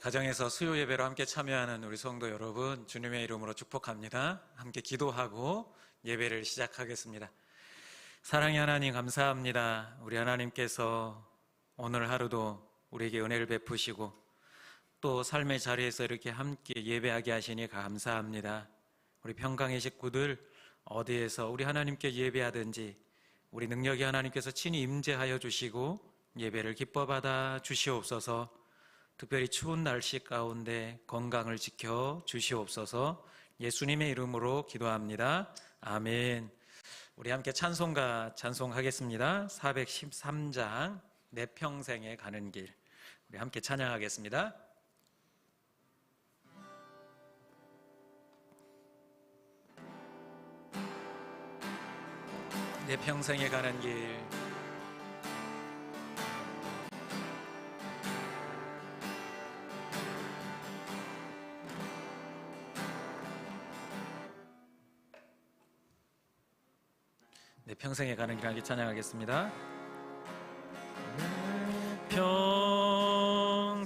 가정에서 수요 예배로 함께 참여하는 우리 성도 여러분, 주님의 이름으로 축복합니다. 함께 기도하고 예배를 시작하겠습니다. 사랑의 하나님, 감사합니다. 우리 하나님께서 오늘 하루도 우리에게 은혜를 베푸시고 또 삶의 자리에서 이렇게 함께 예배하게 하시니 감사합니다. 우리 평강의 식구들 어디에서 우리 하나님께 예배하든지 우리 능력이 하나님께서 친히 임재하여 주시고 예배를 기뻐 받아 주시옵소서. 특별히 추운 날씨 가운데 건강을 지켜 주시옵소서. 예수님의 이름으로 기도합니다. 아멘. 우리 함께 찬송가 찬송하겠습니다. 413장 내 평생에 가는 길, 우리 함께 찬양하겠습니다. 내 평생에 가는 길, 내 평생에 가는 길 함께 찬양하겠습니다.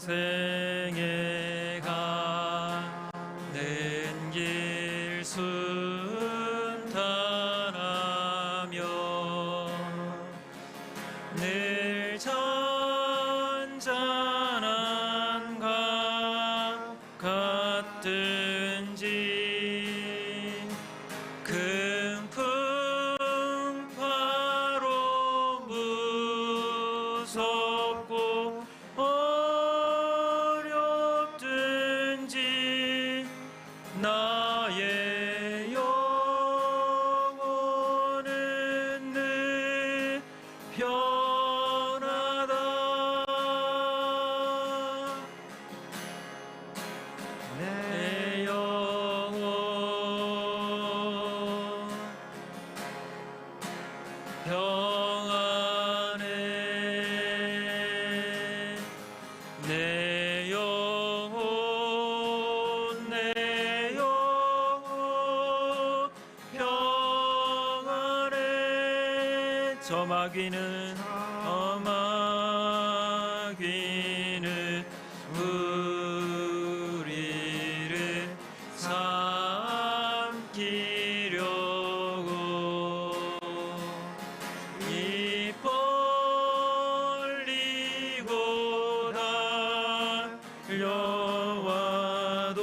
평생에 가는 길 순탄하며 늘 잔잔한 강 같든지 큰 풍파로 무섭고 어렵든지 나의 영혼은 늘 편하다. 내 영혼 평안해. 내 영혼 평안해. 저마귀는 우리를 삼키려고 입 벌리고 달려와도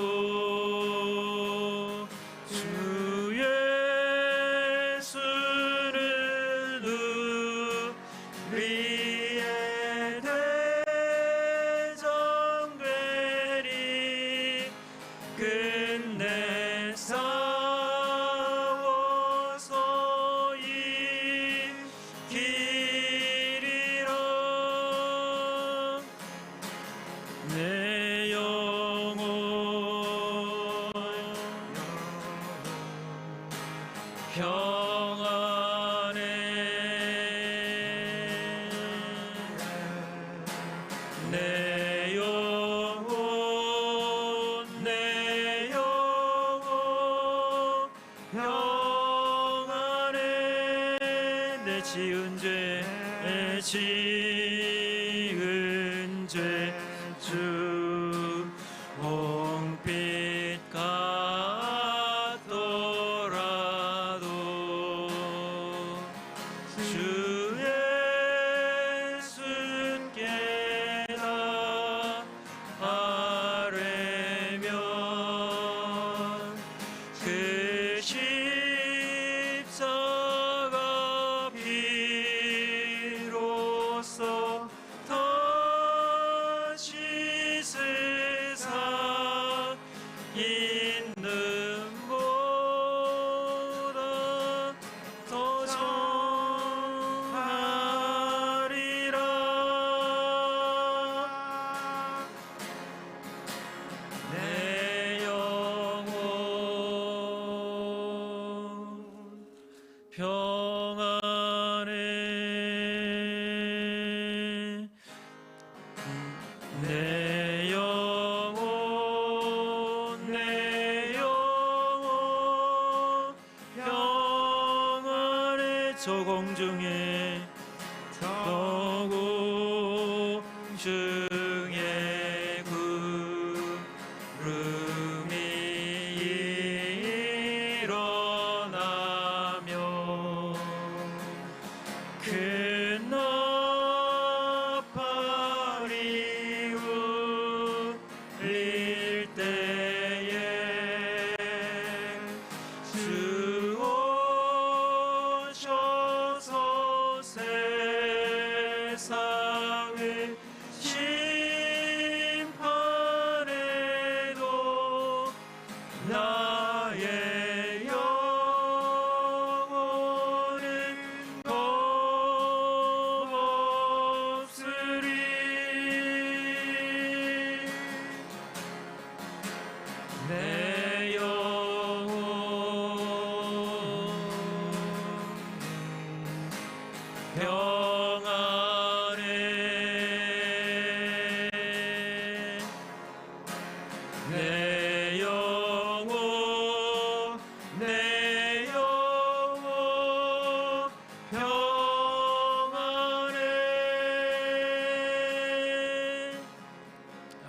주 예수를 우리의 대장되리. 끝내 싸워서 이기리라. 내 영혼 평안해. 내 영혼 평안해. 내 지은 죄 주 홍빛 같더라도 주 예수께 다 아뢰면 그 십자가 피로써 다시 세상 있는 보다 더 정하리라. 내 영혼 평안해. 내 영혼 평안해. 저 공중에 구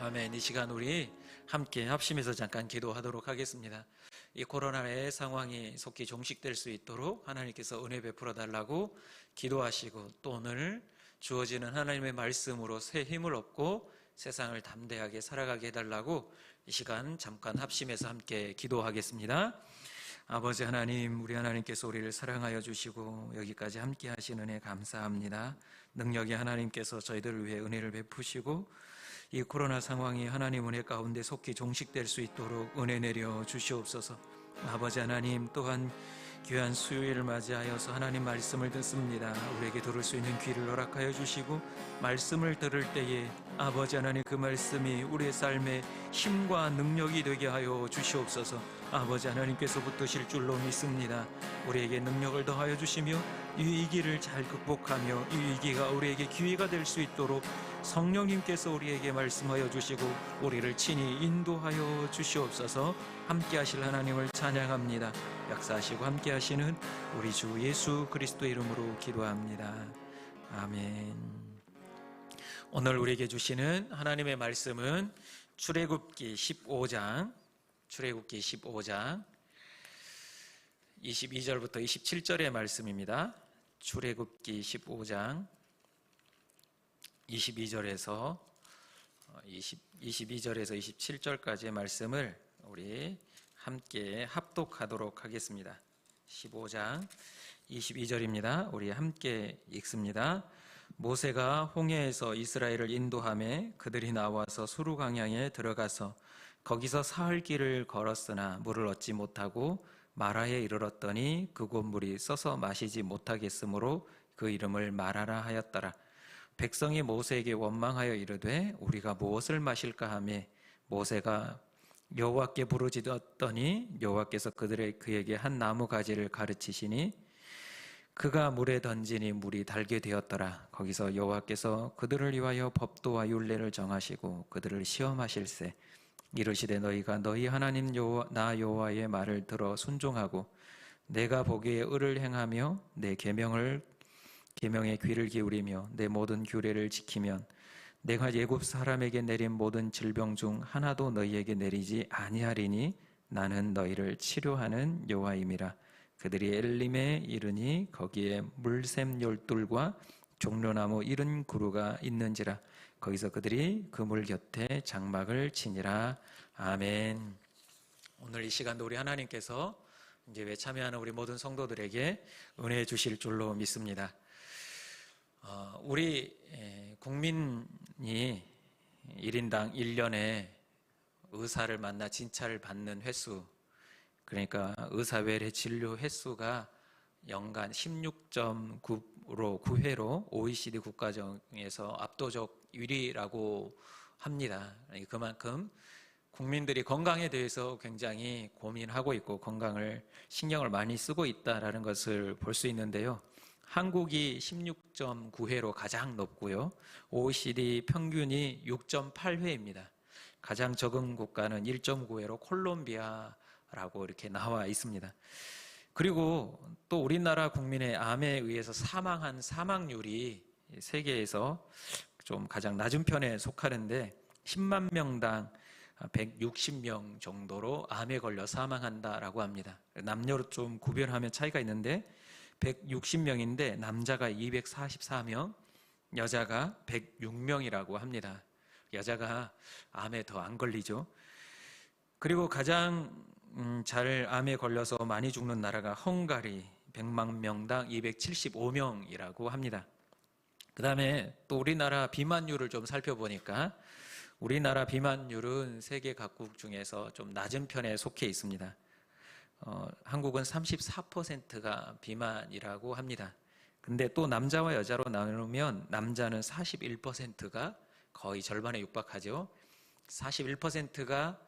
아멘. 이 시간 우리 함께 합심해서 잠깐 기도하도록 하겠습니다. 이 코로나의 상황이 속히 종식될 수 있도록 하나님께서 은혜 베풀어 달라고 기도하시고, 또 오늘 주어지는 하나님의 말씀으로 새 힘을 얻고 세상을 담대하게 살아가게 해달라고 이 시간 잠깐 합심해서 함께 기도하겠습니다. 아버지 하나님, 우리 하나님께서 우리를 사랑하여 주시고 여기까지 함께 하신 은혜 감사합니다. 능력의 하나님께서 저희들을 위해 은혜를 베푸시고 이 코로나 상황이 하나님 은혜 가운데 속히 종식될 수 있도록 은혜 내려 주시옵소서. 아버지 하나님, 또한 귀한 수요일을 맞이하여서 하나님 말씀을 듣습니다. 우리에게 들을 수 있는 귀를 허락하여 주시고, 말씀을 들을 때에 아버지 하나님 그 말씀이 우리의 삶에 힘과 능력이 되게 하여 주시옵소서. 아버지 하나님께서 붙드실 줄로 믿습니다. 우리에게 능력을 더하여 주시며 이 위기를 잘 극복하며 이 위기가 우리에게 기회가 될 수 있도록 성령님께서 우리에게 말씀하여 주시고 우리를 친히 인도하여 주시옵소서. 함께 하실 하나님을 찬양합니다. 역사하시고 함께 하시는 우리 주 예수 그리스도의 이름으로 기도합니다. 아멘. 오늘 우리에게 주시는 하나님의 말씀은 출애굽기 15장 22절부터 27절의 말씀입니다. 출애굽기 15장 22절에서 27절까지의 말씀을 우리 함께 합독하도록 하겠습니다. 15장 22절입니다. 우리 함께 읽습니다. 모세가 홍해에서 이스라엘을 인도하매 그들이 나와서 수르 광야에 들어가서 거기서 사흘 길을 걸었으나 물을 얻지 못하고 마라에 이르렀더니 그곳 물이 써서 마시지 못하겠으므로 그 이름을 마라라 하였더라. 백성이 모세에게 원망하여 이르되 우리가 무엇을 마실까 하매 모세가 여호와께 부르짖었더니 여호와께서 그에게 한 나무 가지를 가르치시니 그가 물에 던지니 물이 달게 되었더라. 거기서 여호와께서 그들을 위하여 법도와 율례를 정하시고 그들을 시험하실세. 이르시되 너희가 너희 하나님 나 여호와의 말을 들어 순종하고 내가 보기에 의를 행하며 내 계명에 귀를 기울이며 내 모든 규례를 지키면 내가 애굽 사람에게 내린 모든 질병 중 하나도 너희에게 내리지 아니하리니 나는 너희를 치료하는 여호와임이라. 그들이 엘림에 이르니 거기에 물샘 열둘과 종려나무 70그루가 있는지라. 거기서 그들이 그 물 곁에 장막을 치니라. 아멘. 오늘 이 시간도 우리 하나님께서 예배 참여하는 우리 모든 성도들에게 은혜 주실 줄로 믿습니다. 우리 국민이 1인당 1년에 의사를 만나 진찰을 받는 횟수, 그러니까 의사외래 진료 횟수가 연간 16.9로 9회로 OECD 국가 중에서 압도적 1위라고 합니다. 그만큼 국민들이 건강에 대해서 굉장히 고민하고 있고 건강을 신경을 많이 쓰고 있다는 것을 볼 수 있는데요. 한국이 16.9회로 가장 높고요. OECD 평균이 6.8회입니다. 가장 적은 국가는 1.9회로 콜롬비아라고 이렇게 나와 있습니다. 그리고 또 우리나라 국민의 암에 의해서 사망한 사망률이 세계에서 좀 가장 낮은 편에 속하는데 10만 명당 160명 정도로 암에 걸려 사망한다라고 합니다. 남녀로 좀 구별하면 차이가 있는데 160명인데 남자가 244명, 여자가 106명이라고 합니다. 여자가 암에 더 안 걸리죠. 그리고 가장 잘 암에 걸려서 많이 죽는 나라가 헝가리, 100만 명당 275명이라고 합니다. 그 다음에 또 우리나라 비만율을 좀 살펴보니까 우리나라 비만율은 세계 각국 중에서 좀 낮은 편에 속해 있습니다. 한국은 34%가 비만이라고 합니다. 근데 또 남자와 여자로 나누면 남자는 41%가 거의 절반에 육박하죠. 41%가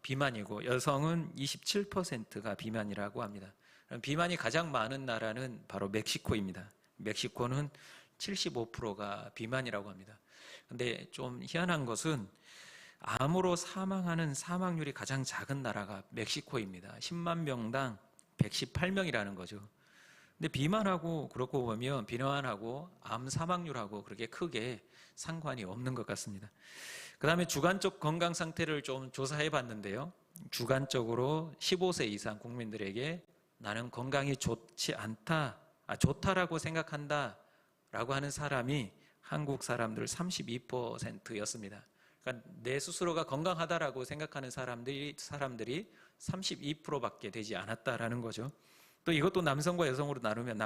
비만이고 여성은 27%가 비만이라고 합니다. 비만이 가장 많은 나라는 바로 멕시코입니다. 멕시코는 75%가 비만이라고 합니다. 근데 좀 희한한 것은 암으로 사망하는 사망률이 가장 작은 나라가 멕시코입니다. 10만 명당 118명이라는 거죠. 근데 비만하고 그렇고 보면 비만하고 암 사망률하고 그렇게 크게 상관이 없는 것 같습니다. 그 다음에 주관적 건강 상태를 좀 조사해 봤는데요. 주관적으로 15세 이상 국민들에게 나는 건강이 좋지 않다, 좋다라고 생각한다 라고 하는 사람이 한국 사람들 32%였습니다. 그러니까 내 스스로가 건강하다라고 생각하는 사람들이 32%밖에 되지 않았다라는 거죠. 또 이것도 남성과 여성으로 나누면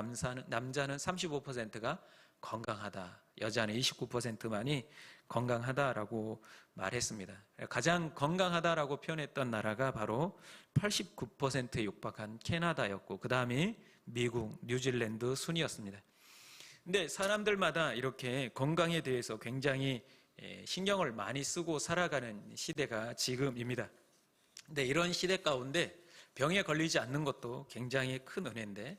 남자는 35%가 건강하다, 여자는 29%만이 건강하다라고 말했습니다. 가장 건강하다라고 표현했던 나라가 바로 89%에 육박한 캐나다였고, 그 다음이 미국, 뉴질랜드 순이었습니다. 근데 사람들마다 이렇게 건강에 대해서 굉장히 신경을 많이 쓰고 살아가는 시대가 지금입니다. 근데 이런 시대 가운데 병에 걸리지 않는 것도 굉장히 큰 은혜인데,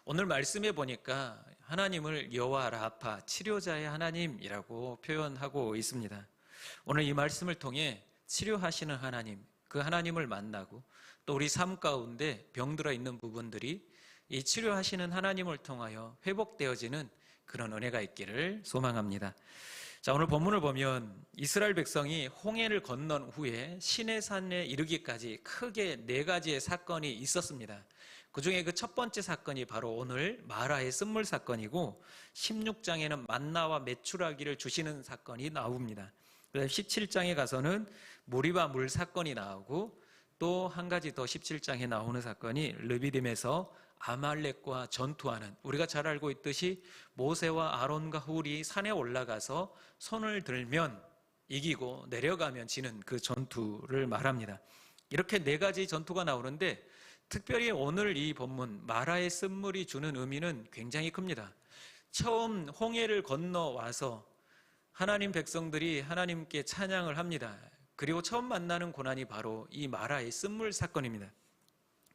오늘 말씀해 보니까 하나님을 여호와 라파, 치료자의 하나님이라고 표현하고 있습니다. 오늘 이 말씀을 통해 치료하시는 하나님, 그 하나님을 만나고 또 우리 삶 가운데 병들어 있는 부분들이 이 치료하시는 하나님을 통하여 회복되어지는 그런 은혜가 있기를 소망합니다. 자, 오늘 본문을 보면 이스라엘 백성이 홍해를 건넌 후에 시내산에 이르기까지 크게 4가지의 사건이 있었습니다. 그 중에 그 첫 번째 사건이 바로 오늘 마라의 쓴물 사건이고, 16장에는 만나와 메추라기를 주시는 사건이 나옵니다. 17장에 가서는 무리와 물 사건이 나오고, 또 한 가지 더 17장에 나오는 사건이 르비딤에서 아말렉과 전투하는, 우리가 잘 알고 있듯이 모세와 아론과 훌이 산에 올라가서 손을 들면 이기고 내려가면 지는 그 전투를 말합니다. 이렇게 4가지 전투가 나오는데, 특별히 오늘 이 본문 마라의 쓴물이 주는 의미는 굉장히 큽니다. 처음 홍해를 건너와서 하나님 백성들이 하나님께 찬양을 합니다. 그리고 처음 만나는 고난이 바로 이 마라의 쓴물 사건입니다.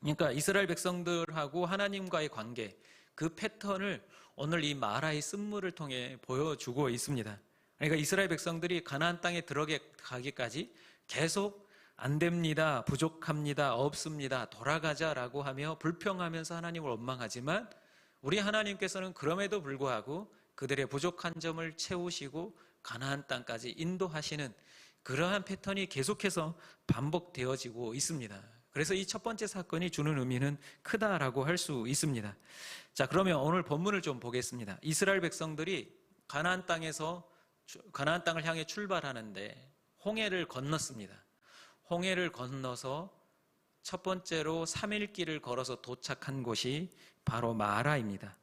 그러니까 이스라엘 백성들하고 하나님과의 관계, 그 패턴을 오늘 이 마라의 쓴물을 통해 보여주고 있습니다. 그러니까 이스라엘 백성들이 가나안 땅에 들어가기까지 계속 안 됩니다, 부족합니다, 없습니다, 돌아가자라고 하며 불평하면서 하나님을 원망하지만, 우리 하나님께서는 그럼에도 불구하고 그들의 부족한 점을 채우시고 가나안 땅까지 인도하시는 그러한 패턴이 계속해서 반복되어지고 있습니다. 그래서 이 첫 번째 사건이 주는 의미는 크다라고 할 수 있습니다. 자, 그러면 오늘 본문을 좀 보겠습니다. 이스라엘 백성들이 가나안 땅을 향해 출발하는데 홍해를 건넜습니다. 홍해를 건너서 첫 번째로 3일 길을 걸어서 도착한 곳이 바로 마라입니다.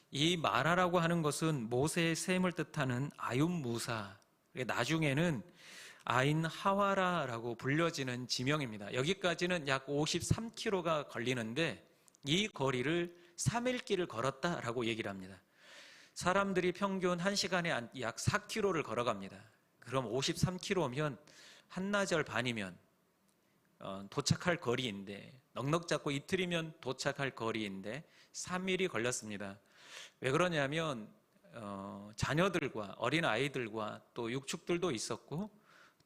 이 마라라고 하는 것은 모세의 셈을 뜻하는 아윰무사, 나중에는 아인 하와라라고 불려지는 지명입니다. 여기까지는 약 53km가 걸리는데 이 거리를 3일 길을 걸었다라고 얘기를 합니다. 사람들이 평균 1시간에 약 4km를 걸어갑니다. 그럼 53km면 한나절 반이면 도착할 거리인데, 넉넉 잡고 이틀이면 도착할 거리인데 3일이 걸렸습니다. 왜 그러냐면 자녀들과 어린 아이들과 또 육축들도 있었고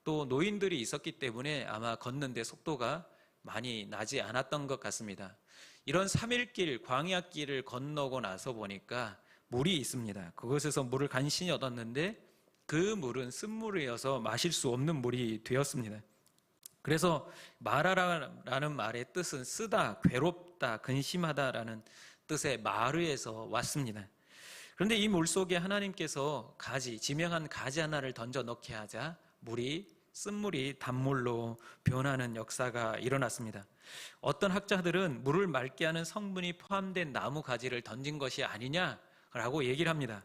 또 노인들이 있었기 때문에 아마 걷는데 속도가 많이 나지 않았던 것 같습니다. 이런 3일길 광야길을 건너고 나서 보니까 물이 있습니다. 그곳에서 물을 간신히 얻었는데 그 물은 쓴물이어서 마실 수 없는 물이 되었습니다. 그래서 마라라는 말의 뜻은 쓰다, 괴롭다, 근심하다라는 뜻의 마르에서 왔습니다. 그런데 이 물속에 하나님께서 지명한 가지 하나를 던져 넣게 하자 쓴물이 단물로 변하는 역사가 일어났습니다. 어떤 학자들은 물을 맑게 하는 성분이 포함된 나무 가지를 던진 것이 아니냐라고 얘기를 합니다.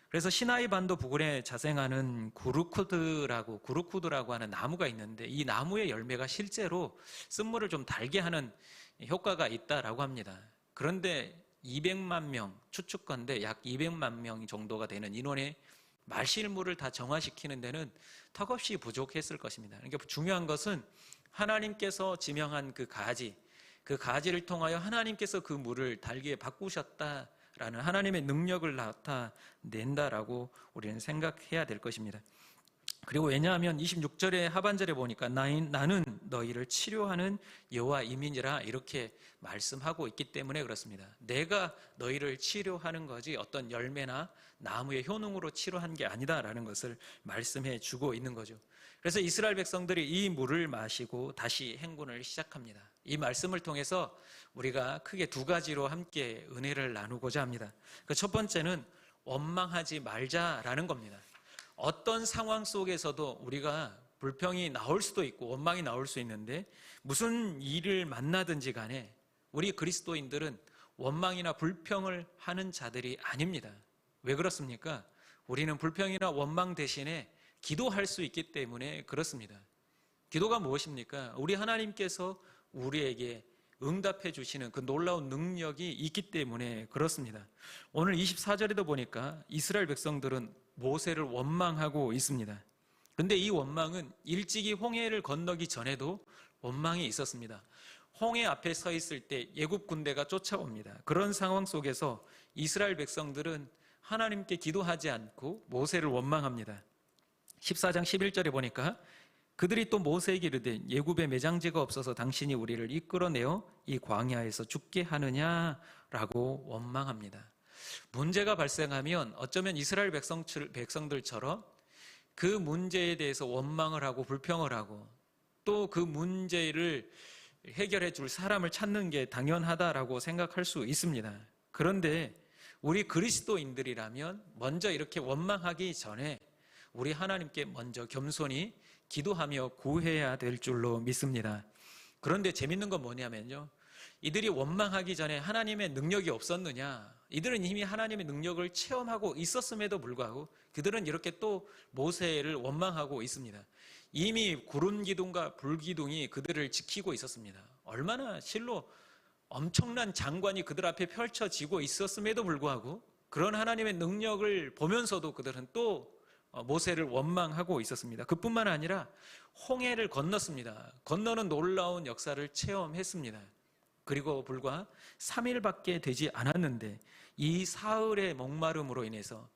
그래서 시나이 반도 부근에 자생하는 구르쿠드라고 하는 나무가 있는데, 이 나무의 열매가 실제로 쓴물을 좀 달게 하는 효과가 있다라고 합니다. 그런데 200만 명, 추측컨대 약 200만 명 정도가 되는 인원의 마실 물을 다 정화시키는 데는 턱없이 부족했을 것입니다. 그러니까 중요한 것은 하나님께서 지명한 그 가지를 통하여 하나님께서 그 물을 달게 바꾸셨다라는 하나님의 능력을 나타낸다라고 우리는 생각해야 될 것입니다. 그리고 왜냐하면 26절의 하반절에 보니까 나는 너희를 치료하는 여호와 이민이라 이렇게 말씀하고 있기 때문에 그렇습니다. 내가 너희를 치료하는 거지 어떤 열매나 나무의 효능으로 치료한 게 아니다라는 것을 말씀해 주고 있는 거죠. 그래서 이스라엘 백성들이 이 물을 마시고 다시 행군을 시작합니다. 이 말씀을 통해서 우리가 크게 두 가지로 함께 은혜를 나누고자 합니다. 그 첫 번째는 원망하지 말자라는 겁니다. 어떤 상황 속에서도 우리가 불평이 나올 수도 있고 원망이 나올 수 있는데 무슨 일을 만나든지 간에 우리 그리스도인들은 원망이나 불평을 하는 자들이 아닙니다. 왜 그렇습니까? 우리는 불평이나 원망 대신에 기도할 수 있기 때문에 그렇습니다. 기도가 무엇입니까? 우리 하나님께서 우리에게 응답해 주시는 그 놀라운 능력이 있기 때문에 그렇습니다. 오늘 24절에도 보니까 이스라엘 백성들은 모세를 원망하고 있습니다. 그런데 이 원망은 일찍이 홍해를 건너기 전에도 원망이 있었습니다. 홍해 앞에 서 있을 때 애굽 군대가 쫓아옵니다. 그런 상황 속에서 이스라엘 백성들은 하나님께 기도하지 않고 모세를 원망합니다. 14장 11절에 보니까 그들이 또 모세에게 이르되 애굽에 매장지가 없어서 당신이 우리를 이끌어내어 이 광야에서 죽게 하느냐라고 원망합니다. 문제가 발생하면 어쩌면 이스라엘 백성들처럼 그 문제에 대해서 원망을 하고 불평을 하고 또 그 문제를 해결해 줄 사람을 찾는 게 당연하다라고 생각할 수 있습니다. 그런데 우리 그리스도인들이라면 먼저 이렇게 원망하기 전에 우리 하나님께 먼저 겸손히 기도하며 구해야 될 줄로 믿습니다. 그런데 재밌는 건 뭐냐면요, 이들이 원망하기 전에 하나님의 능력이 없었느냐? 이들은 이미 하나님의 능력을 체험하고 있었음에도 불구하고 그들은 이렇게 또 모세를 원망하고 있습니다. 이미 구름 기둥과 불 기둥이 그들을 지키고 있었습니다. 얼마나 실로 엄청난 장관이 그들 앞에 펼쳐지고 있었음에도 불구하고 그런 하나님의 능력을 보면서도 그들은 또 모세를 원망하고 있었습니다. 그뿐만 아니라 홍해를 건넜습니다. 건너는 놀라운 역사를 체험했습니다. 그리고 불과 3일밖에 되지 않았는데 이 사흘의 목마름으로 인해서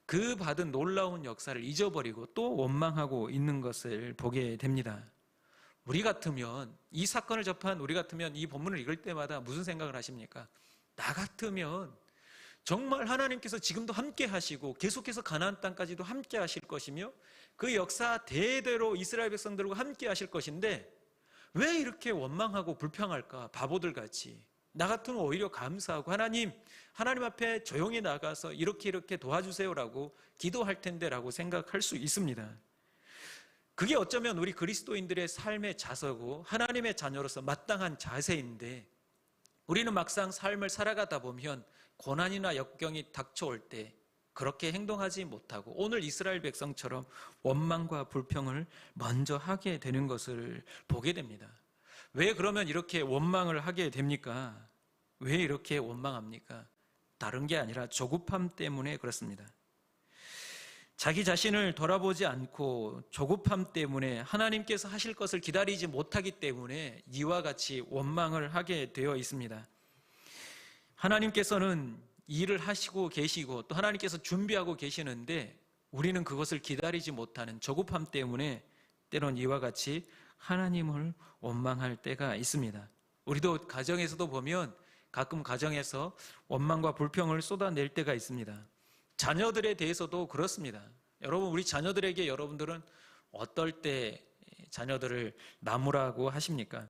그 받은 놀라운 역사를 잊어버리고 또 원망하고 있는 것을 보게 됩니다. 우리 같으면, 이 사건을 접한 우리 같으면 이 본문을 읽을 때마다 무슨 생각을 하십니까? 나 같으면 정말 하나님께서 지금도 함께 하시고 계속해서 가나안 땅까지도 함께 하실 것이며 그 역사 대대로 이스라엘 백성들과 함께 하실 것인데 왜 이렇게 원망하고 불평할까? 바보들 같이. 나 같으면 오히려 감사하고 하나님 앞에 조용히 나가서 이렇게 도와주세요라고 기도할 텐데라고 생각할 수 있습니다. 그게 어쩌면 우리 그리스도인들의 삶의 자세고 하나님의 자녀로서 마땅한 자세인데 우리는 막상 삶을 살아가다 보면 고난이나 역경이 닥쳐올 때 그렇게 행동하지 못하고 오늘 이스라엘 백성처럼 원망과 불평을 먼저 하게 되는 것을 보게 됩니다. 왜 그러면 이렇게 원망을 하게 됩니까? 왜 이렇게 원망합니까? 다른 게 아니라 조급함 때문에 그렇습니다. 자기 자신을 돌아보지 않고 조급함 때문에 하나님께서 하실 것을 기다리지 못하기 때문에 이와 같이 원망을 하게 되어 있습니다. 하나님께서는 일을 하시고 계시고 또 하나님께서 준비하고 계시는데 우리는 그것을 기다리지 못하는 조급함 때문에 때론 이와 같이 하나님을 원망할 때가 있습니다. 우리도 가정에서도 보면 가끔 가정에서 원망과 불평을 쏟아낼 때가 있습니다. 자녀들에 대해서도 그렇습니다. 여러분, 우리 자녀들에게 여러분들은 어떨 때 자녀들을 나무라고 하십니까?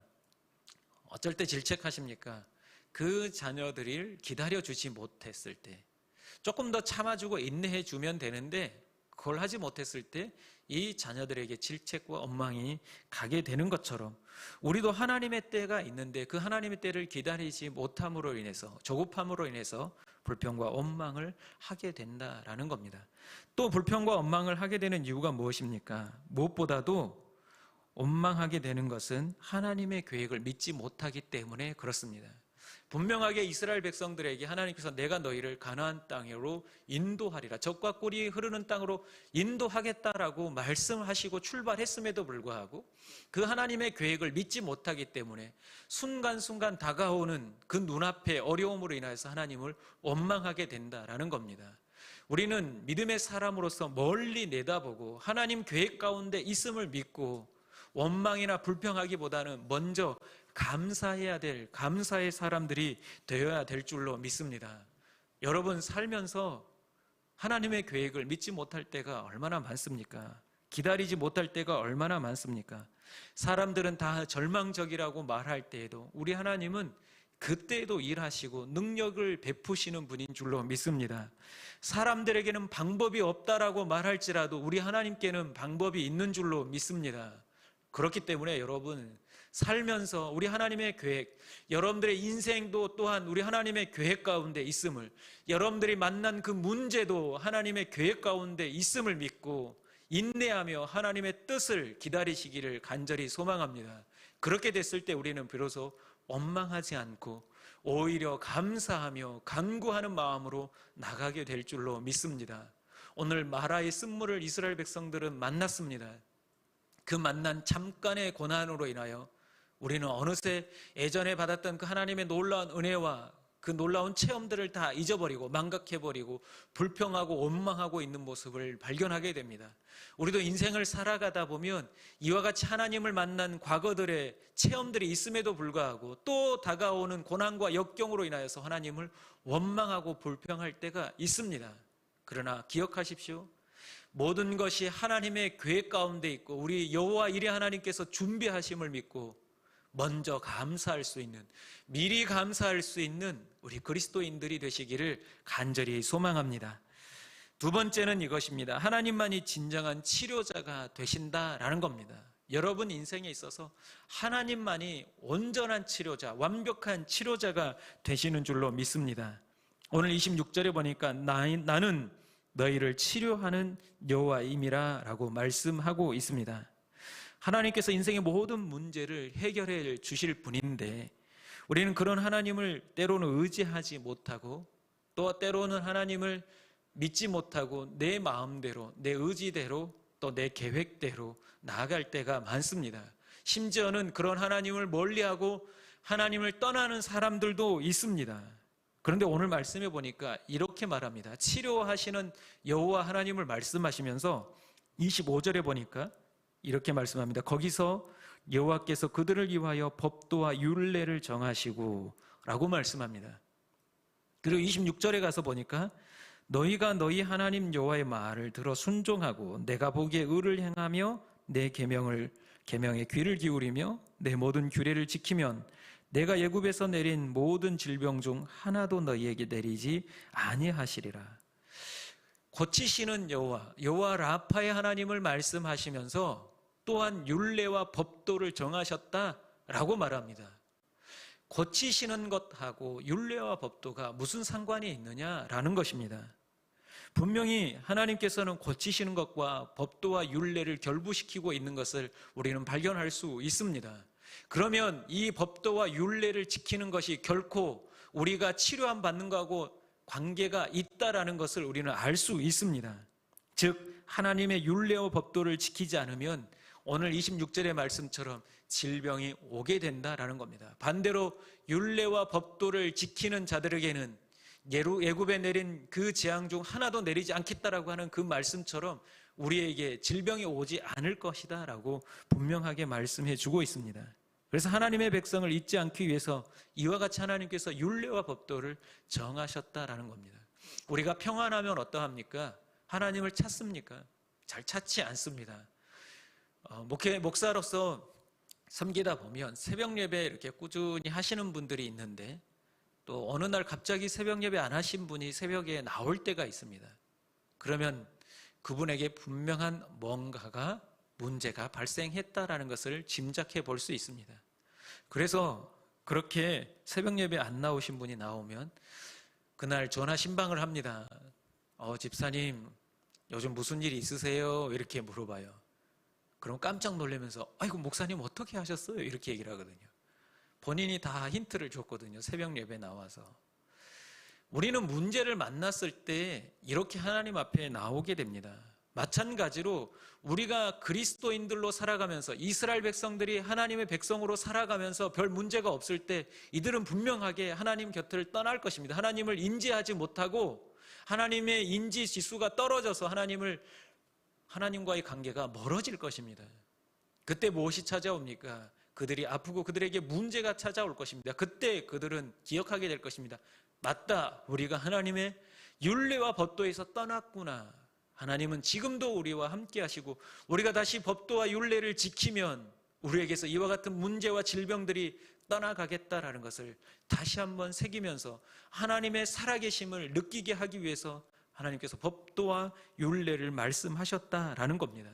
어쩔 때 질책하십니까? 그 자녀들을 기다려주지 못했을 때, 조금 더 참아주고 인내해주면 되는데 그걸 하지 못했을 때 이 자녀들에게 질책과 원망이 가게 되는 것처럼 우리도 하나님의 때가 있는데 그 하나님의 때를 기다리지 못함으로 인해서 조급함으로 인해서 불평과 원망을 하게 된다라는 겁니다. 또 불평과 원망을 하게 되는 이유가 무엇입니까? 무엇보다도 원망하게 되는 것은 하나님의 계획을 믿지 못하기 때문에 그렇습니다. 분명하게 이스라엘 백성들에게 하나님께서 내가 너희를 가나안 땅으로 인도하리라, 젖과 꿀이 흐르는 땅으로 인도하겠다라고 말씀하시고 출발했음에도 불구하고 그 하나님의 계획을 믿지 못하기 때문에 순간순간 다가오는 그 눈앞의 어려움으로 인해서 하나님을 원망하게 된다라는 겁니다. 우리는 믿음의 사람으로서 멀리 내다보고 하나님 계획 가운데 있음을 믿고 원망이나 불평하기보다는 먼저 감사해야 될, 감사의 사람들이 되어야 될 줄로 믿습니다. 여러분 살면서 하나님의 계획을 믿지 못할 때가 얼마나 많습니까? 기다리지 못할 때가 얼마나 많습니까? 사람들은 다 절망적이라고 말할 때에도 우리 하나님은 그때에도 일하시고 능력을 베푸시는 분인 줄로 믿습니다. 사람들에게는 방법이 없다라고 말할지라도 우리 하나님께는 방법이 있는 줄로 믿습니다. 그렇기 때문에 여러분 살면서 우리 하나님의 계획, 여러분들의 인생도 또한 우리 하나님의 계획 가운데 있음을, 여러분들이 만난 그 문제도 하나님의 계획 가운데 있음을 믿고 인내하며 하나님의 뜻을 기다리시기를 간절히 소망합니다. 그렇게 됐을 때 우리는 비로소 원망하지 않고 오히려 감사하며 간구하는 마음으로 나가게 될 줄로 믿습니다. 오늘 마라의 쓴물을 이스라엘 백성들은 만났습니다. 그 만난 잠깐의 고난으로 인하여 우리는 어느새 예전에 받았던 그 하나님의 놀라운 은혜와 그 놀라운 체험들을 다 잊어버리고 망각해버리고 불평하고 원망하고 있는 모습을 발견하게 됩니다. 우리도 인생을 살아가다 보면 이와 같이 하나님을 만난 과거들의 체험들이 있음에도 불구하고 또 다가오는 고난과 역경으로 인하여서 하나님을 원망하고 불평할 때가 있습니다. 그러나 기억하십시오. 모든 것이 하나님의 계획 가운데 있고 우리 여호와 이레 하나님께서 준비하심을 믿고 먼저 감사할 수 있는, 미리 감사할 수 있는 우리 그리스도인들이 되시기를 간절히 소망합니다. 두 번째는 이것입니다. 하나님만이 진정한 치료자가 되신다라는 겁니다. 여러분 인생에 있어서 하나님만이 온전한 치료자, 완벽한 치료자가 되시는 줄로 믿습니다. 오늘 26절에 보니까 나는 너희를 치료하는 여호와임이라 라고 말씀하고 있습니다. 하나님께서 인생의 모든 문제를 해결해 주실 분인데 우리는 그런 하나님을 때로는 의지하지 못하고 또 때로는 하나님을 믿지 못하고 내 마음대로, 내 의지대로 또 내 계획대로 나아갈 때가 많습니다. 심지어는 그런 하나님을 멀리하고 하나님을 떠나는 사람들도 있습니다. 그런데 오늘 말씀해 보니까 이렇게 말합니다. 치료하시는 여호와 하나님을 말씀하시면서 25절에 보니까 이렇게 말씀합니다. 거기서 여호와께서 그들을 위하여 법도와 율례를 정하시고 라고 말씀합니다. 그리고 26절에 가서 보니까 너희가 너희 하나님 여호와의 말을 들어 순종하고 내가 보기에 의를 행하며 내 계명에 귀를 기울이며 내 모든 규례를 지키면 내가 애굽에서 내린 모든 질병 중 하나도 너희에게 내리지 아니하시리라. 고치시는 여호와 라파의 하나님을 말씀하시면서 또한 율례와 법도를 정하셨다라고 말합니다. 고치시는 것하고 율례와 법도가 무슨 상관이 있느냐라는 것입니다. 분명히 하나님께서는 고치시는 것과 법도와 율례를 결부시키고 있는 것을 우리는 발견할 수 있습니다. 그러면 이 법도와 율례를 지키는 것이 결코 우리가 치료함 받는 것하고 관계가 있다라는 것을 우리는 알 수 있습니다. 즉 하나님의 율례와 법도를 지키지 않으면 오늘 26절의 말씀처럼 질병이 오게 된다라는 겁니다. 반대로 율례와 법도를 지키는 자들에게는 애굽에 내린 그 재앙 중 하나도 내리지 않겠다라고 하는 그 말씀처럼 우리에게 질병이 오지 않을 것이다 라고 분명하게 말씀해 주고 있습니다. 그래서 하나님의 백성을 잊지 않기 위해서 이와 같이 하나님께서 율례와 법도를 정하셨다라는 겁니다. 우리가 평안하면 어떠합니까? 하나님을 찾습니까? 잘 찾지 않습니다. 목사로서 섬기다 보면 새벽 예배 이렇게 꾸준히 하시는 분들이 있는데 또 어느 날 갑자기 새벽 예배 안 하신 분이 새벽에 나올 때가 있습니다. 그러면 그분에게 분명한 뭔가가 문제가 발생했다라는 것을 짐작해 볼 수 있습니다. 그래서 그렇게 새벽 예배 안 나오신 분이 나오면 그날 전화 신방을 합니다. 집사님 요즘 무슨 일이 있으세요? 이렇게 물어봐요. 그럼 깜짝 놀라면서 아이고 목사님 어떻게 하셨어요? 이렇게 얘기를 하거든요. 본인이 다 힌트를 줬거든요. 새벽 예배 나와서. 우리는 문제를 만났을 때 이렇게 하나님 앞에 나오게 됩니다. 마찬가지로 우리가 그리스도인들로 살아가면서 이스라엘 백성들이 하나님의 백성으로 살아가면서 별 문제가 없을 때 이들은 분명하게 하나님 곁을 떠날 것입니다. 하나님을 인지하지 못하고 하나님의 인지 지수가 떨어져서 하나님과의 관계가 멀어질 것입니다. 그때 무엇이 찾아옵니까? 그들이 아프고 그들에게 문제가 찾아올 것입니다. 그때 그들은 기억하게 될 것입니다. 맞다, 우리가 하나님의 율례와 법도에서 떠났구나. 하나님은 지금도 우리와 함께 하시고 우리가 다시 법도와 율례를 지키면 우리에게서 이와 같은 문제와 질병들이 떠나가겠다라는 것을 다시 한번 새기면서 하나님의 살아계심을 느끼게 하기 위해서 하나님께서 법도와 율례를 말씀하셨다라는 겁니다.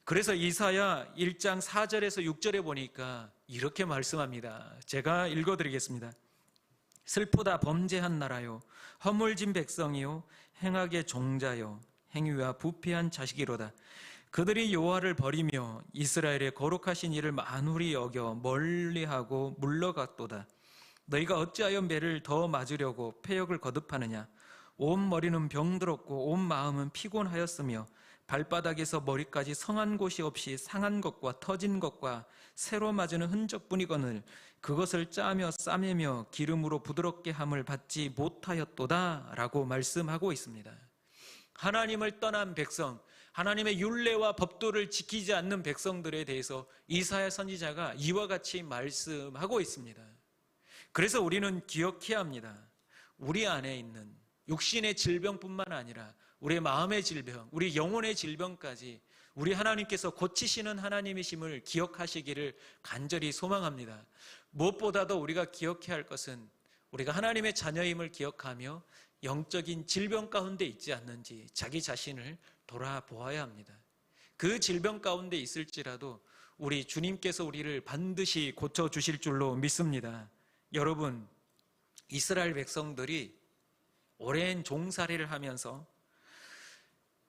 그래서 이사야 1장 4절에서 6절에 보니까 이렇게 말씀합니다. 제가 읽어드리겠습니다. 슬프다 범죄한 나라요, 허물진 백성이요, 행악의 종자요, 행위와 부패한 자식이로다. 그들이 여호와를 버리며 이스라엘의 거룩하신 이를 만홀히 여겨 멀리하고 물러갔도다. 너희가 어찌하여 매를 더 맞으려고 패역을 거듭하느냐? 온 머리는 병들었고 온 마음은 피곤하였으며 발바닥에서 머리까지 성한 곳이 없이 상한 것과 터진 것과 새로 맞은 흔적뿐이거늘 그것을 짜며 싸매며 기름으로 부드럽게 함을 받지 못하였도다 라고 말씀하고 있습니다. 하나님을 떠난 백성, 하나님의 율례와 법도를 지키지 않는 백성들에 대해서 이사야 선지자가 이와 같이 말씀하고 있습니다. 그래서 우리는 기억해야 합니다. 우리 안에 있는 육신의 질병뿐만 아니라 우리의 마음의 질병, 우리 영혼의 질병까지 우리 하나님께서 고치시는 하나님이심을 기억하시기를 간절히 소망합니다. 무엇보다도 우리가 기억해야 할 것은 우리가 하나님의 자녀임을 기억하며 영적인 질병 가운데 있지 않는지 자기 자신을 돌아보아야 합니다. 그 질병 가운데 있을지라도 우리 주님께서 우리를 반드시 고쳐주실 줄로 믿습니다. 여러분, 이스라엘 백성들이 오랜 종살이를 하면서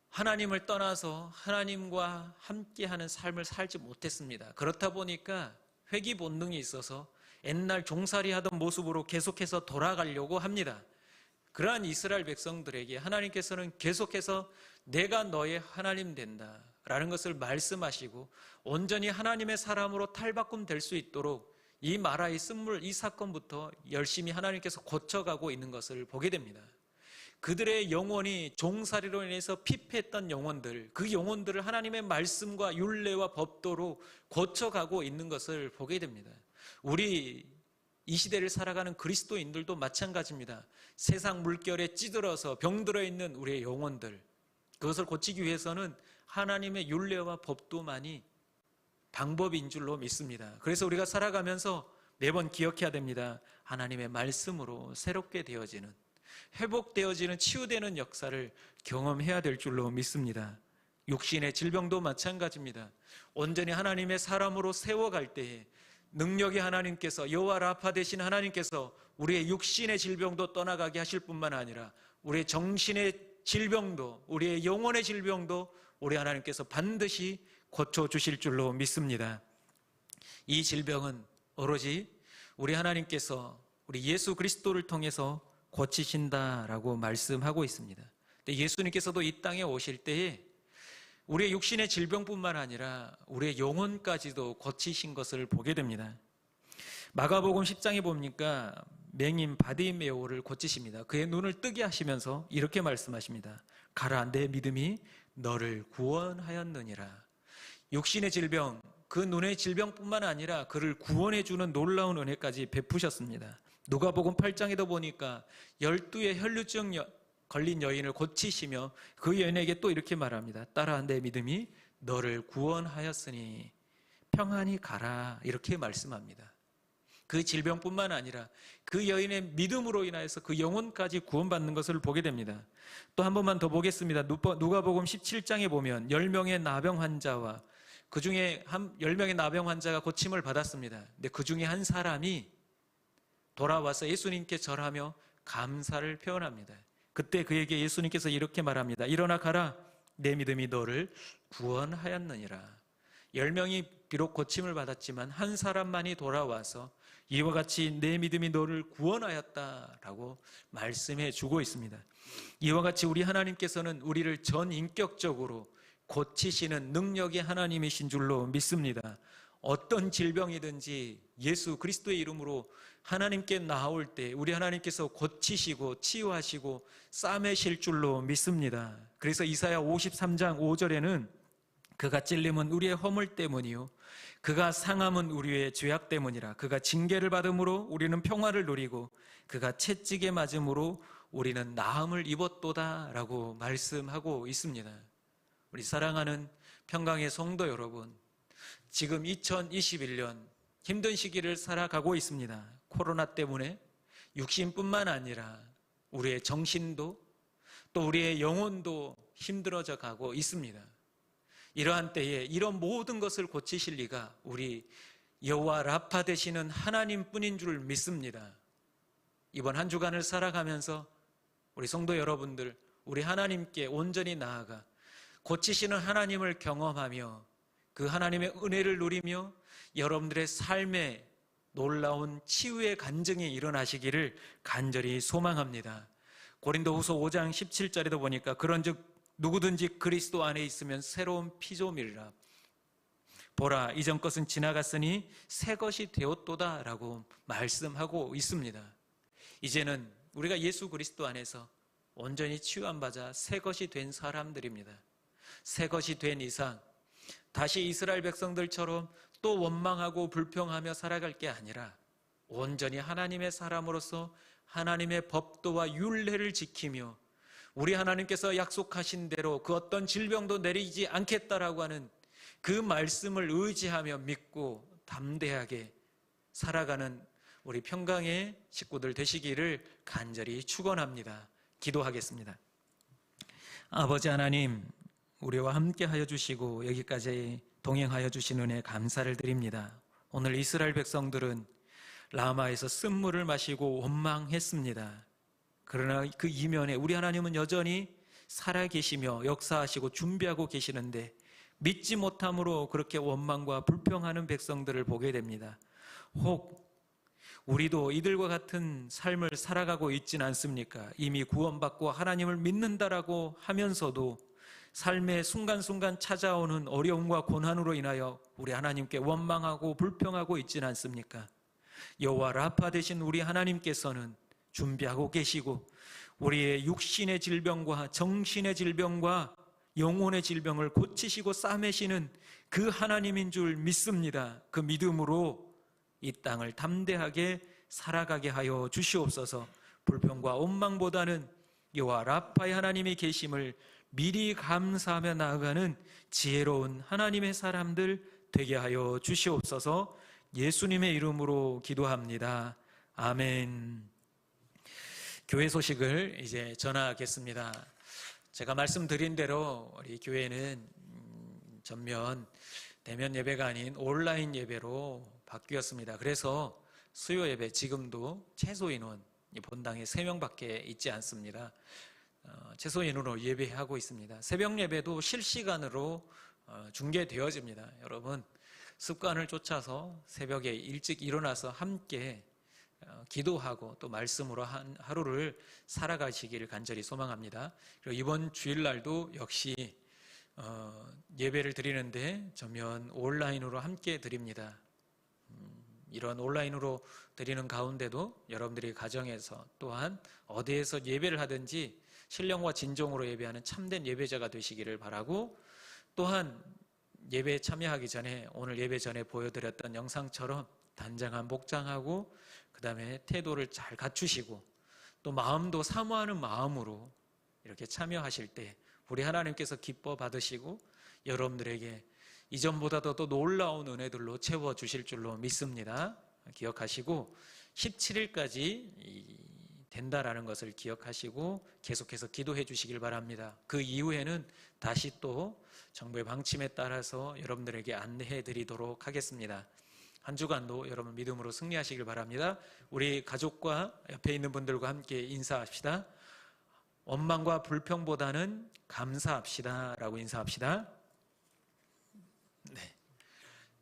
하나님을 떠나서 하나님과 함께하는 삶을 살지 못했습니다. 그렇다 보니까 회귀 본능이 있어서 옛날 종살이 하던 모습으로 계속해서 돌아가려고 합니다. 그러한 이스라엘 백성들에게 하나님께서는 계속해서 내가 너의 하나님 된다 라는 것을 말씀하시고 온전히 하나님의 사람으로 탈바꿈 될 수 있도록 이 마라의 쓴물 이 사건부터 열심히 하나님께서 고쳐가고 있는 것을 보게 됩니다. 그들의 영혼이 종살이로 인해서 피폐했던 영혼들, 그 영혼들을 하나님의 말씀과 율례와 법도로 고쳐가고 있는 것을 보게 됩니다. 우리 이 시대를 살아가는 그리스도인들도 마찬가지입니다. 세상 물결에 찌들어서 병들어 있는 우리의 영혼들, 그것을 고치기 위해서는 하나님의 율례와 법도만이 방법인 줄로 믿습니다. 그래서 우리가 살아가면서 매번 기억해야 됩니다. 하나님의 말씀으로 새롭게 되어지는, 회복되어지는, 치유되는 역사를 경험해야 될 줄로 믿습니다. 육신의 질병도 마찬가지입니다. 온전히 하나님의 사람으로 세워갈 때에 능력의 하나님께서, 여호와 라파 되신 하나님께서 우리의 육신의 질병도 떠나가게 하실 뿐만 아니라 우리의 정신의 질병도, 우리의 영혼의 질병도 우리 하나님께서 반드시 고쳐주실 줄로 믿습니다. 이 질병은 오로지 우리 하나님께서 우리 예수 그리스도를 통해서 고치신다라고 말씀하고 있습니다. 근데 예수님께서도 이 땅에 오실 때에 우리의 육신의 질병뿐만 아니라 우리의 영혼까지도 고치신 것을 보게 됩니다. 마가복음 10장에 보니까 맹인 바디메오를 고치십니다. 그의 눈을 뜨게 하시면서 이렇게 말씀하십니다. 가라, 내 믿음이 너를 구원하였느니라. 육신의 질병, 그 눈의 질병뿐만 아니라 그를 구원해주는 놀라운 은혜까지 베푸셨습니다. 누가복음 8장에도 보니까 12의 혈루증 걸린 여인을 고치시며 그 여인에게 또 이렇게 말합니다. 따라 내 믿음이 너를 구원하였으니 평안히 가라, 이렇게 말씀합니다. 그 질병뿐만 아니라 그 여인의 믿음으로 인하여서 그 영혼까지 구원받는 것을 보게 됩니다. 또 한 번만 더 보겠습니다. 누가복음 17장에 보면 10명의 나병 환자와 그 중에 10명의 나병 환자가 고침을 받았습니다. 근데 그 중에 한 사람이 돌아와서 예수님께 절하며 감사를 표현합니다. 그때 그에게 예수님께서 이렇게 말합니다. 일어나 가라, 내 믿음이 너를 구원하였느니라. 10명이 비록 고침을 받았지만 한 사람만이 돌아와서 이와 같이 내 믿음이 너를 구원하였다라고 말씀해 주고 있습니다. 이와 같이 우리 하나님께서는 우리를 전인격적으로 고치시는 능력의 하나님이신 줄로 믿습니다. 어떤 질병이든지 예수 그리스도의 이름으로 하나님께 나올 때 우리 하나님께서 고치시고 치유하시고 싸매실 줄로 믿습니다. 그래서 이사야 53장 5절에는 그가 찔림은 우리의 허물 때문이요 그가 상함은 우리의 죄악 때문이라. 그가 징계를 받음으로 우리는 평화를 누리고 그가 채찍에 맞음으로 우리는 나음을 입었도다 라고 말씀하고 있습니다. 우리 사랑하는 평강의 성도 여러분, 지금 2021년 힘든 시기를 살아가고 있습니다. 코로나 때문에 육신뿐만 아니라 우리의 정신도 또 우리의 영혼도 힘들어져 가고 있습니다. 이러한 때에 이런 모든 것을 고치실 리가 우리 여호와 라파 되시는 하나님뿐인 줄 믿습니다. 이번 한 주간을 살아가면서 우리 성도 여러분들, 우리 하나님께 온전히 나아가 고치시는 하나님을 경험하며 그 하나님의 은혜를 누리며 여러분들의 삶에 놀라운 치유의 간증이 일어나시기를 간절히 소망합니다. 고린도후서 5장 17절에도 보니까 그런즉 누구든지 그리스도 안에 있으면 새로운 피조물이라. 보라, 이전 것은 지나갔으니 새 것이 되었도다 라고 말씀하고 있습니다. 이제는 우리가 예수 그리스도 안에서 온전히 치유한 바자 새 것이 된 사람들입니다. 새 것이 된 이상 다시 이스라엘 백성들처럼 또 원망하고 불평하며 살아갈 게 아니라 온전히 하나님의 사람으로서 하나님의 법도와 율례를 지키며 우리 하나님께서 약속하신 대로 그 어떤 질병도 내리지 않겠다라고 하는 그 말씀을 의지하며 믿고 담대하게 살아가는 우리 평강의 식구들 되시기를 간절히 축원합니다. 기도하겠습니다. 아버지 하나님, 우리와 함께 하여 주시고 여기까지 동행하여 주신 은혜 감사를 드립니다. 오늘 이스라엘 백성들은 라마에서 쓴물을 마시고 원망했습니다. 그러나 그 이면에 우리 하나님은 여전히 살아계시며 역사하시고 준비하고 계시는데 믿지 못함으로 그렇게 원망과 불평하는 백성들을 보게 됩니다. 혹 우리도 이들과 같은 삶을 살아가고 있지는 않습니까? 이미 구원받고 하나님을 믿는다라고 하면서도 삶의 순간순간 찾아오는 어려움과 고난으로 인하여 우리 하나님께 원망하고 불평하고 있지는 않습니까? 여호와 라파 되신 우리 하나님께서는 준비하고 계시고 우리의 육신의 질병과 정신의 질병과 영혼의 질병을 고치시고 싸매시는 그 하나님인 줄 믿습니다. 그 믿음으로 이 땅을 담대하게 살아가게 하여 주시옵소서. 불평과 원망보다는 여호와 라파의 하나님이 계심을 미리 감사하며 나아가는 지혜로운 하나님의 사람들 되게 하여 주시옵소서. 예수님의 이름으로 기도합니다. 아멘. 교회 소식을 이제 전하겠습니다. 제가 말씀드린 대로 우리 교회는 전면 대면 예배가 아닌 온라인 예배로 바뀌었습니다. 그래서 수요 예배 지금도 최소 인원 본당에 3명밖에 있지 않습니다. 최소 인원으로 예배하고 있습니다. 새벽 예배도 실시간으로 중계되어집니다. 여러분 습관을 쫓아서 새벽에 일찍 일어나서 함께 기도하고 또 말씀으로 하루를 살아가시기를 간절히 소망합니다. 그리고 이번 주일날도 역시 예배를 드리는데 전면 온라인으로 함께 드립니다. 이런 온라인으로 드리는 가운데도 여러분들이 가정에서 또한 어디에서 예배를 하든지 신령과 진정으로 예배하는 참된 예배자가 되시기를 바라고, 또한 예배에 참여하기 전에 오늘 예배 전에 보여드렸던 영상처럼 단장한 목장하고 그 다음에 태도를 잘 갖추시고 또 마음도 사모하는 마음으로 이렇게 참여하실 때 우리 하나님께서 기뻐 받으시고 여러분들에게 이전보다도 또 놀라운 은혜들로 채워주실 줄로 믿습니다. 기억하시고 17일까지 된다라는 것을 기억하시고 계속해서 기도해 주시길 바랍니다. 그 이후에는 다시 또 정부의 방침에 따라서 여러분들에게 안내해 드리도록 하겠습니다. 한 주간도 여러분 믿음으로 승리하시길 바랍니다. 우리 가족과 옆에 있는 분들과 함께 인사합시다. 원망과 불평보다는 감사합시다 라고 인사합시다. 네.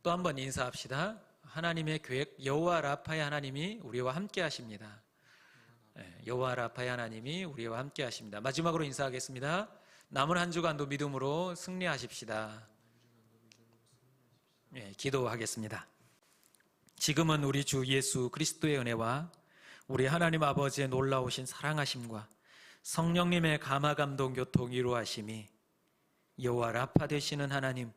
또 한 번 인사합시다. 하나님의 계획, 여호와 라파의 하나님이 우리와 함께 하십니다. 여호와 라파의 하나님이 우리와 함께 하십니다. 마지막으로 인사하겠습니다. 남은 한 주간도 믿음으로 승리하십시다. 기도하겠습니다. 지금은 우리 주 예수 그리스도의 은혜와 우리 하나님 아버지의 놀라우신 사랑하심과 성령님의 감화감동 교통 이루하심이 여호와 라파 되시는 하나님,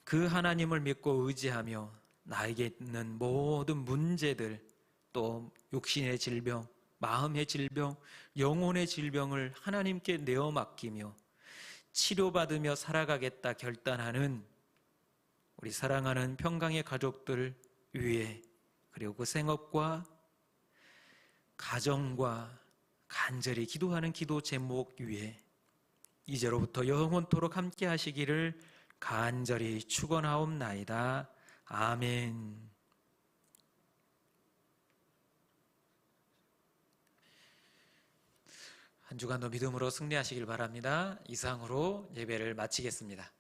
그 하나님을 믿고 의지하며 나에게 있는 모든 문제들, 또 육신의 질병, 마음의 질병, 영혼의 질병을 하나님께 내어 맡기며 치료받으며 살아가겠다 결단하는 우리 사랑하는 평강의 가족들 위에, 그리고 그 생업과 가정과 간절히 기도하는 기도 제목 위에 이제로부터 영원토록 함께 하시기를 간절히 축원하옵나이다. 아멘. 한 주간도 믿음으로 승리하시길 바랍니다. 이상으로 예배를 마치겠습니다.